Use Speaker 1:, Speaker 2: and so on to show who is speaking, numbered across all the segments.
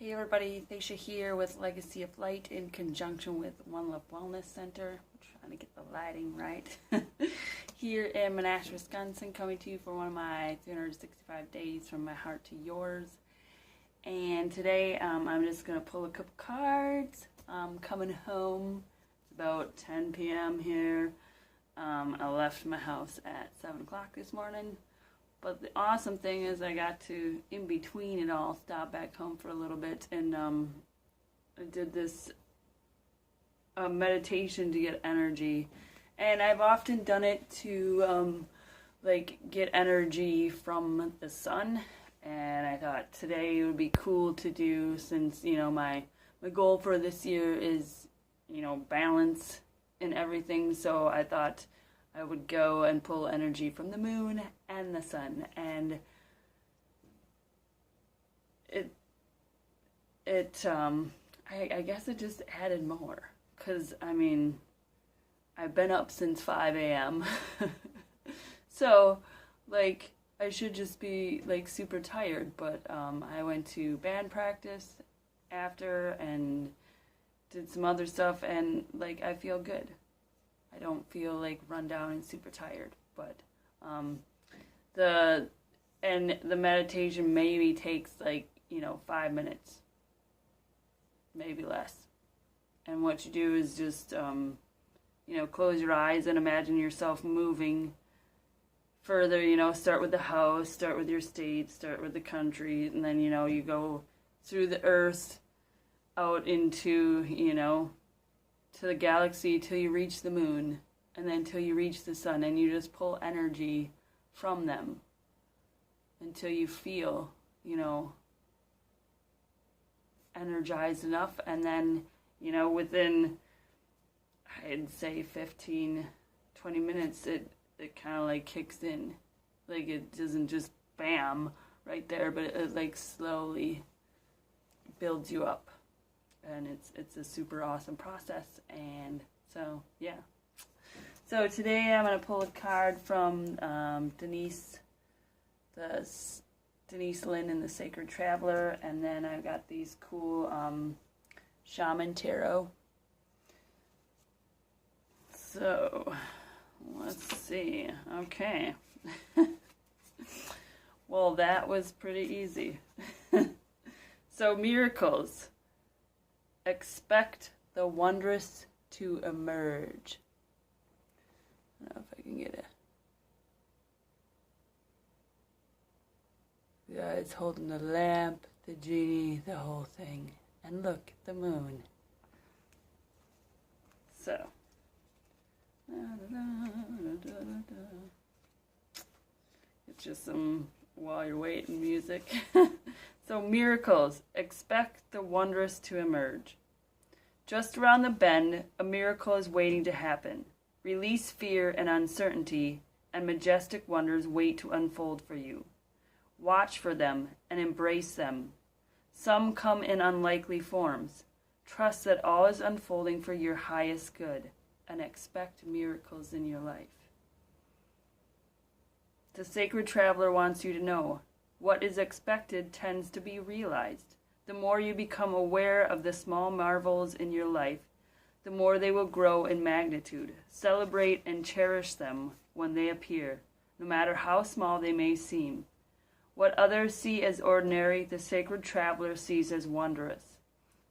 Speaker 1: Hey everybody, Thacia here with Legacy of Light in conjunction with One Love Wellness Center. I'm trying to get the lighting right. Here in Menasha, Wisconsin, coming to you for one of my 365 days from my heart to yours. And today I'm just going to pull a couple cards. I'm coming home. It's about 10 p.m. here. I left my house at 7 o'clock this morning. But the awesome thing is I got to, in between it all, stop back home for a little bit and I did this meditation to get energy. And I've often done it to get energy from the sun. And I thought today it would be cool to do, since, my goal for this year is, balance in everything. So I thought I would go and pull energy from the moon and the sun, and I guess it just added more, because I've been up since 5 a.m. So I should just be super tired, but I went to band practice after and did some other stuff, and I feel good. I don't feel run down and super tired, but the meditation maybe takes 5 minutes, maybe less. And what you do is just close your eyes and imagine yourself moving further. Start with the house, start with your state, start with the country, and then you go through the earth out into to the galaxy till you reach the moon, and then till you reach the sun, and you just pull energy from them until you feel, energized enough, and then, within, I'd say 15, 20 minutes, it kind of kicks in. It doesn't just bam right there, but it slowly builds you up. And it's a super awesome process. And so, yeah. So today I'm going to pull a card from Denise Lynn and the Sacred Traveler. And then I've got these cool Shaman tarot. So, let's see. Okay. Well, that was pretty easy. So, miracles. Expect the wondrous to emerge. I don't know if I can get it. The guy's holding the lamp, the genie, the whole thing. And look, the moon. So. It's just some while you're waiting music. So, miracles. Expect the wondrous to emerge. Just around the bend, a miracle is waiting to happen. Release fear and uncertainty, and majestic wonders wait to unfold for you. Watch for them and embrace them. Some come in unlikely forms. Trust that all is unfolding for your highest good, and expect miracles in your life. The Sacred Traveler wants you to know, what is expected tends to be realized. The more you become aware of the small marvels in your life, the more they will grow in magnitude. Celebrate and cherish them when they appear, no matter how small they may seem. What others see as ordinary, the Sacred Traveler sees as wondrous.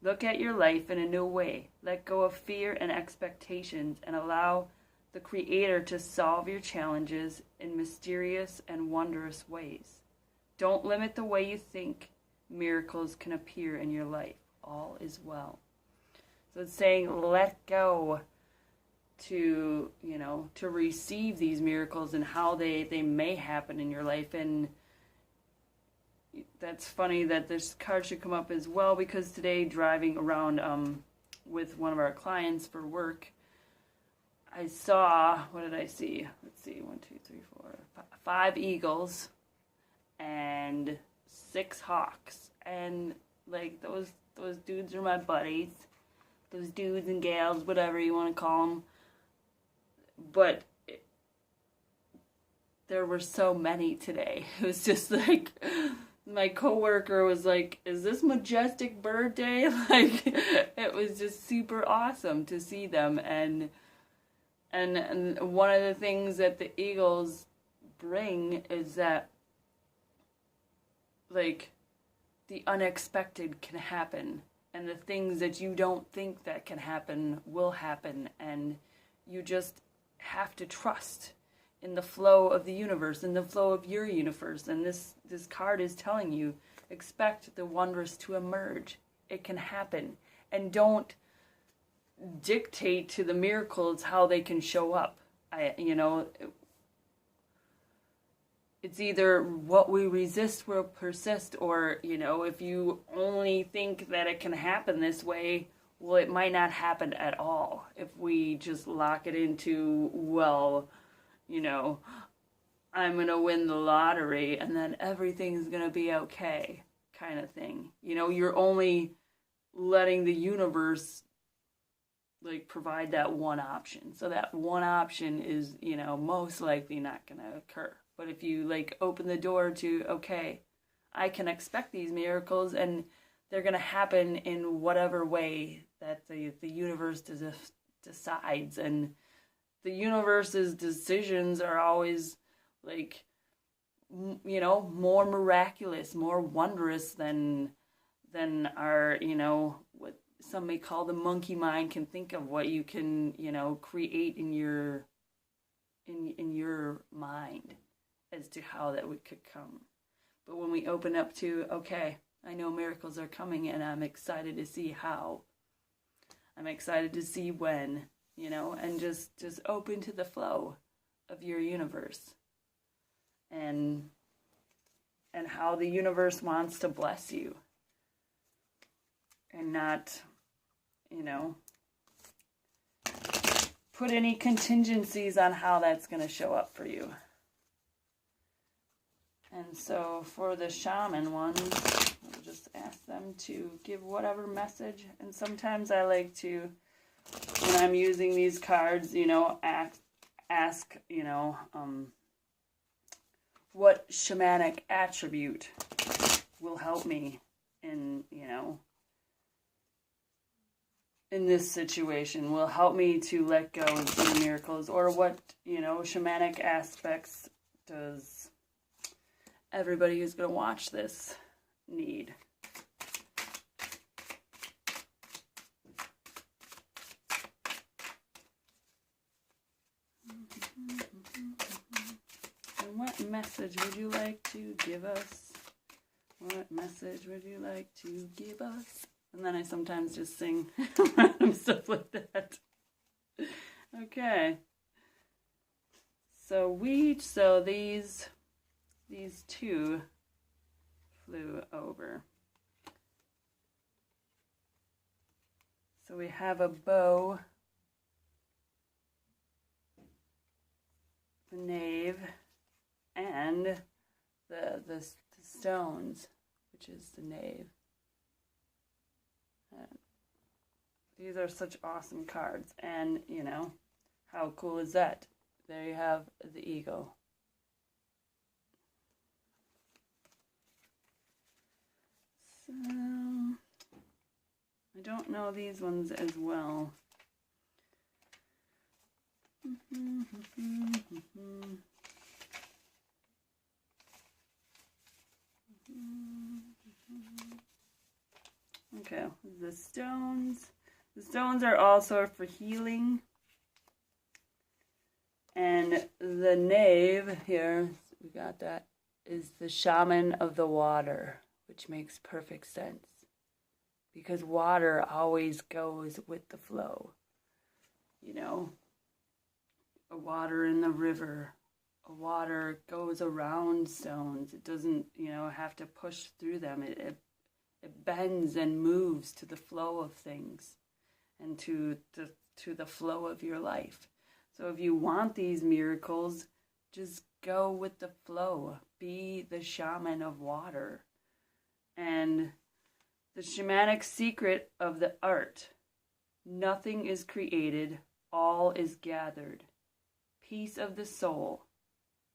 Speaker 1: Look at your life in a new way. Let go of fear and expectations and allow the Creator to solve your challenges in mysterious and wondrous ways. Don't limit the way you think. Miracles can appear in your life. All is well. So it's saying let go to, to receive these miracles and how they may happen in your life. And that's funny that this card should come up as well, because today, driving around with one of our clients for work, I saw, what did I see? Let's see, 1, 2, 3, 4, 5 eagles and 6 hawks, and those dudes are my buddies, those dudes and gals, whatever you want to call them, but there were so many today. It was just my coworker was like, "Is this Majestic Bird Day?" Like, it was just super awesome to see them, and one of the things that the eagles bring is that, like, the unexpected can happen, and the things that you don't think that can happen will happen, and you just have to trust in the flow of the universe, in the flow of your universe. And this card is telling you, expect the wondrous to emerge. It can happen. And don't dictate to the miracles how they can show up. It's either what we resist will persist, or, if you only think that it can happen this way, well, it might not happen at all. If we just lock it into, well, I'm going to win the lottery and then everything's going to be okay, kind of thing. You're only letting the universe, like, provide that one option. So that one option is, most likely not going to occur. But if you, like, open the door to, okay, I can expect these miracles and they're going to happen in whatever way that the universe decides. And the universe's decisions are always, like, more miraculous, more wondrous than our, what some may call the monkey mind can think of, what you can, create in your mind as to how that could come. But when we open up to, okay, I know miracles are coming and I'm excited to see how. I'm excited to see when. And just open to the flow of your universe and how the universe wants to bless you, and not, put any contingencies on how that's going to show up for you. And so for the shaman ones, I'll just ask them to give whatever message. And sometimes I like to, when I'm using these cards, ask, what shamanic attribute will help me in this situation, will help me to let go and see miracles, or what, shamanic aspects does everybody who's going to watch this need. And what message would you like to give us? What message would you like to give us? And then I sometimes just sing random stuff like that. Okay. So these two flew over. So we have a bow, the knave, and the stones, which is the knave. These are such awesome cards, and how cool is that? There you have the eagle. So I don't know these ones as well. Okay, the stones. The stones are also for healing. And the knave here, we got that, is the shaman of the water, which makes perfect sense. Because water always goes with the flow. A water in the river. A water goes around stones. It doesn't, have to push through them. It bends and moves to the flow of things and to the flow of your life. So if you want these miracles, just go with the flow. Be the shaman of water. And the shamanic secret of the art. Nothing is created, all is gathered. Peace of the soul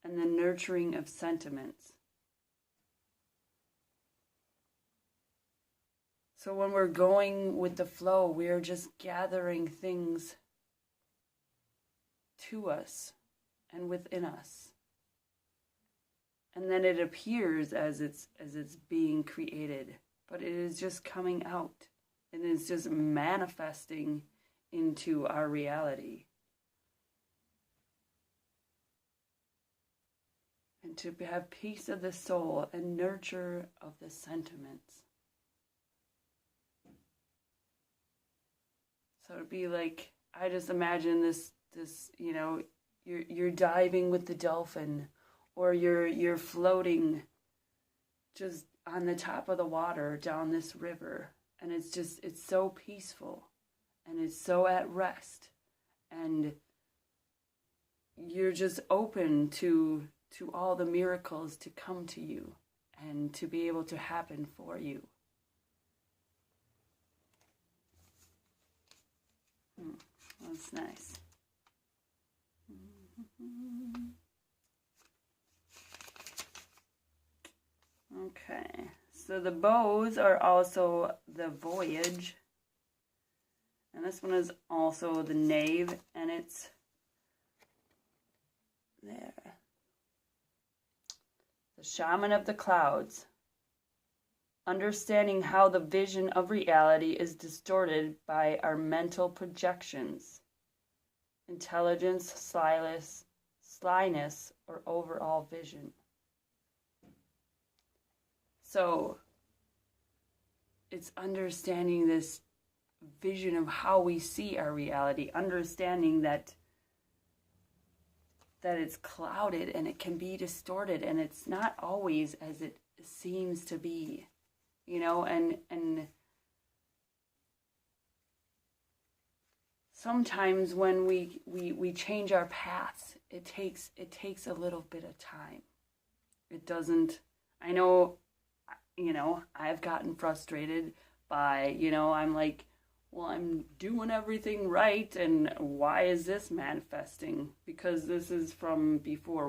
Speaker 1: and the nurturing of sentiments. So when we're going with the flow, we're just gathering things to us and within us. And then it appears as it's being created, but it is just coming out and it's just manifesting into our reality. And to have peace of the soul and nurture of the sentiments. So it'd be like, I just imagine this, you know, you're diving with the dolphin, or you're floating just on the top of the water down this river, and it's so peaceful and it's so at rest, and you're just open to all the miracles to come to you and to be able to happen for you. That's nice. Okay, so the bows are also the voyage, and this one is also the Knave, and it's there. The Shaman of the clouds. Understanding how the vision of reality is distorted by our mental projections, intelligence, slyness, or overall vision. So it's understanding this vision of how we see our reality, understanding that it's clouded and it can be distorted, and it's not always as it seems to be, you know, and sometimes when we change our paths, it takes a little bit of time. It doesn't, I know, you know, I've gotten frustrated by, you know, I'm like, well, I'm doing everything right, and why is this manifesting? Because this is from before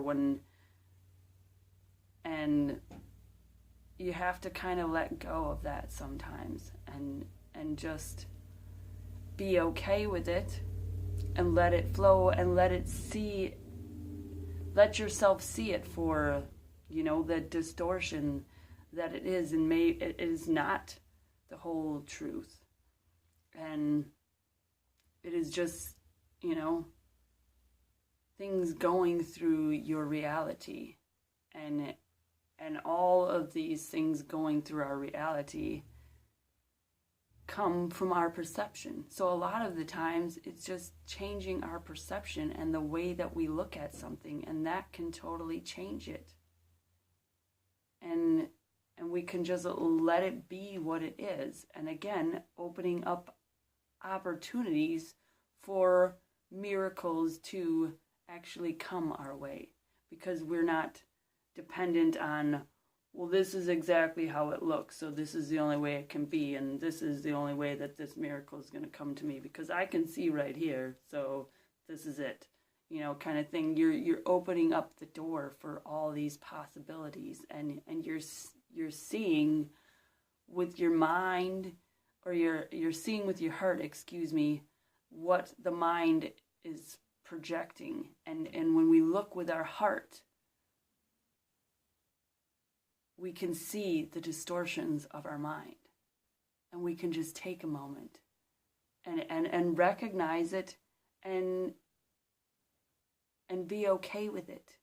Speaker 1: and you have to kind of let go of that sometimes and just be okay with it and let it flow and let yourself see it for, you know, the distortion that it is, and it is not the whole truth. And it is just, you know, things going through your reality, and all of these things going through our reality come from our perception. So a lot of the times it's just changing our perception and the way that we look at something, and that can totally change it. And we can just let it be what it is. And again, opening up opportunities for miracles to actually come our way, because we're not dependent on, well, this is exactly how it looks, so this is the only way it can be, and this is the only way that this miracle is going to come to me, because I can see right here, so this is it, you know, kind of thing. You're opening up the door for all these possibilities, and you're seeing with your mind, or you're seeing with your heart, what the mind is projecting. And when we look with our heart, we can see the distortions of our mind. And we can just take a moment and recognize it and be okay with it.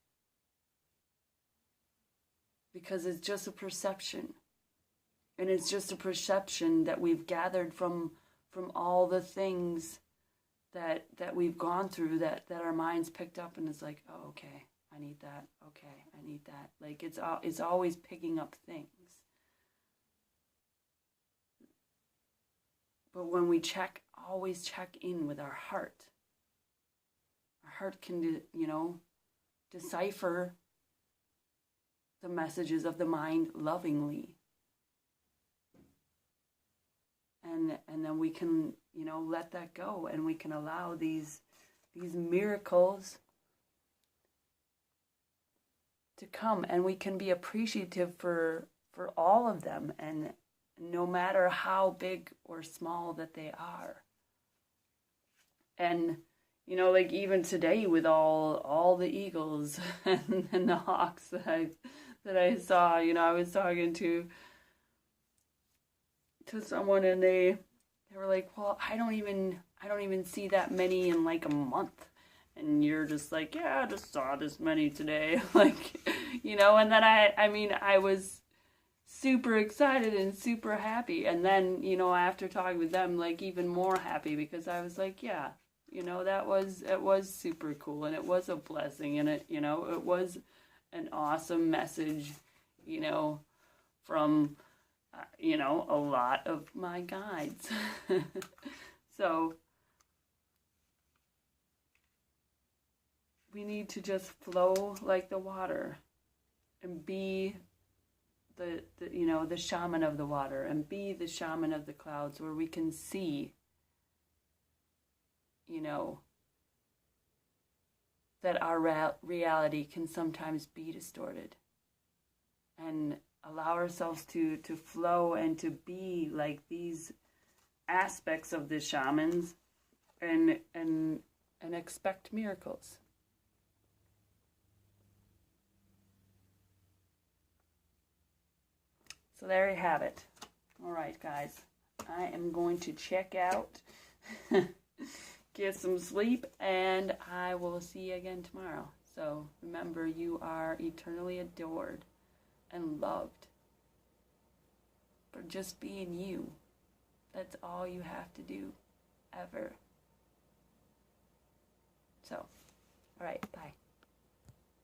Speaker 1: Because it's just a perception. And it's just a perception that we've gathered from all the things that we've gone through, that our minds picked up, and it's like, oh, okay, I need that. Okay, I need that. Like it's always picking up things. But when we always check in with our heart. Our heart can, you know, decipher the messages of the mind lovingly. And then we can, you know, let that go, and we can allow these miracles to come, and we can be appreciative for all of them, and no matter how big or small that they are. And, you know, like even today with all the eagles and the hawks that I saw, you know, I was talking to someone, and they were like, well, I don't even see that many in like a month. And you're just like, yeah, I just saw this many today. Like, you know, and then I was super excited and super happy. And then, you know, after talking with them, like even more happy, because I was like, yeah, you know, it was super cool, and it was a blessing, and it was an awesome message, you know, from, you know, a lot of my guides. So we need to just flow like the water and be the you know, the shaman of the water, and be the shaman of the clouds, where we can see, you know, that our reality can sometimes be distorted, and allow ourselves to flow and to be like these aspects of the shamans, and expect miracles. So there you have it. All right, guys. I am going to check out, get some sleep, and I will see you again tomorrow. So remember, you are eternally adored and loved for just being you. That's all you have to do, ever. So, all right, bye.